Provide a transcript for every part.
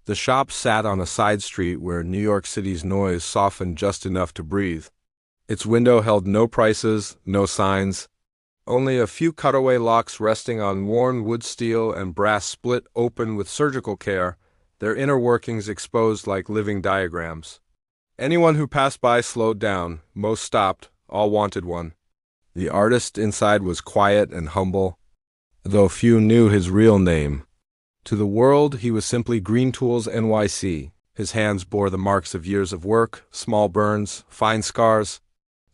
The shop sat on a side street where New York City's noise softened just enough to breathe. Its window held no prices, no signs, only a few cutaway locks resting on worn wood steel and brass split open with surgical care, their inner workings exposed like living diagrams. Anyone who passed by slowed down, most stopped, all wanted one. The artist inside was quiet and humble, though few knew his real name. To the world, he was simply Green Tools NYC. His hands bore the marks of years of work, small burns, fine scars,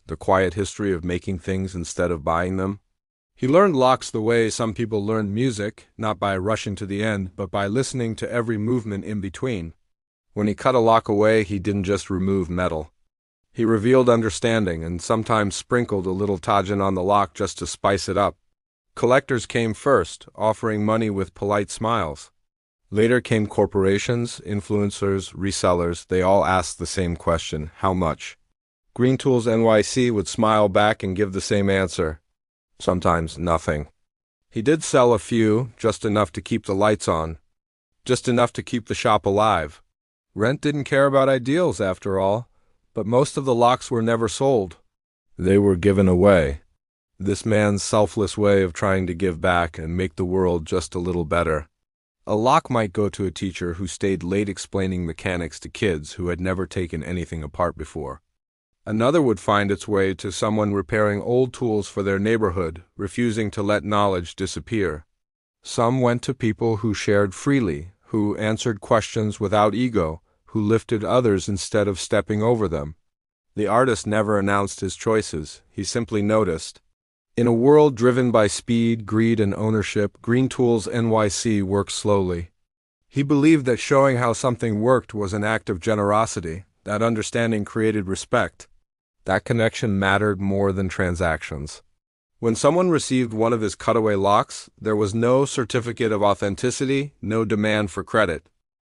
the quiet history of making things instead of buying them. He learned locks the way some people learned music, not by rushing to the end, but by listening to every movement in between. When he cut a lock away, he didn't just remove metal. He revealed understanding and sometimes sprinkled a little tajin on the lock just to spice it up. Collectors came first, offering money with polite smiles. Later came corporations, influencers, resellers. They all asked the same question: how much? Green Tools NYC would smile back and give the same answer. Sometimes nothing. He did sell a few, just enough to keep the lights on, just enough to keep the shop alive. Rent didn't care about ideals, after all, but most of the locks were never sold. They were given away. This man's selfless way of trying to give back and make the world just a little better. A lock might go to a teacher who stayed late explaining mechanics to kids who had never taken anything apart before. Another would find its way to someone repairing old tools for their neighborhood, refusing to let knowledge disappear. Some went to people who shared freely, who answered questions without ego, who lifted others instead of stepping over them. The artist never announced his choices, he simply noticed. In a world driven by speed, greed, and ownership, Green Tools NYC worked slowly. He believed that showing how something worked was an act of generosity, that understanding created respect. That connection mattered more than transactions. When someone received one of his cutaway locks, there was no certificate of authenticity, no demand for credit.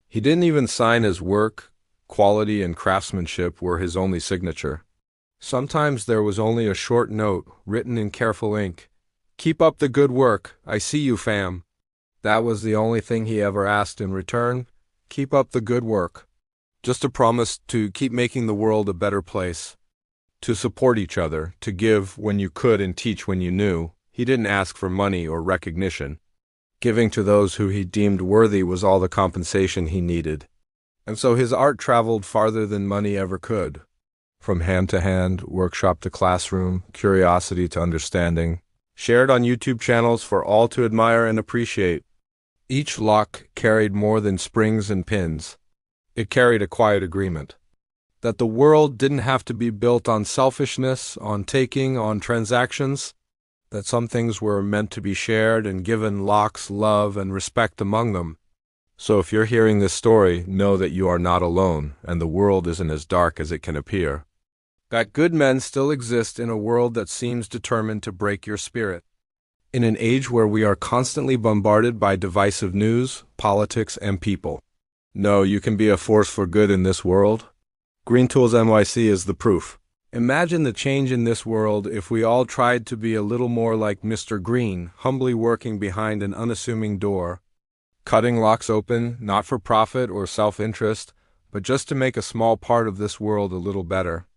He didn't even sign his work. Quality and craftsmanship were his only signature. Sometimes there was only a short note, written in careful ink. "Keep up the good work. I see you, fam." That was the only thing he ever asked in return. Keep up the good work. Just a promise to keep making the world a better place. To support each other, to give when you could and teach when you knew. He didn't ask for money or recognition. Giving to those who he deemed worthy was all the compensation he needed. And so his art traveled farther than money ever could. From hand to hand, workshop to classroom, curiosity to understanding. Shared on YouTube channels for all to admire and appreciate. Each lock carried more than springs and pins. It carried a quiet agreement. That the world didn't have to be built on selfishness, on taking, on transactions. That some things were meant to be shared and given locks, love, and respect among them. So if you're hearing this story, know that you are not alone, and the world isn't as dark as it can appear. That good men still exist in a world that seems determined to break your spirit. In an age where we are constantly bombarded by divisive news, politics, and people. No, you can be a force for good in this world. Green Tools NYC is the proof. Imagine the change in this world if we all tried to be a little more like Mr. Green, humbly working behind an unassuming door, cutting locks open, not for profit or self-interest, but just to make a small part of this world a little better.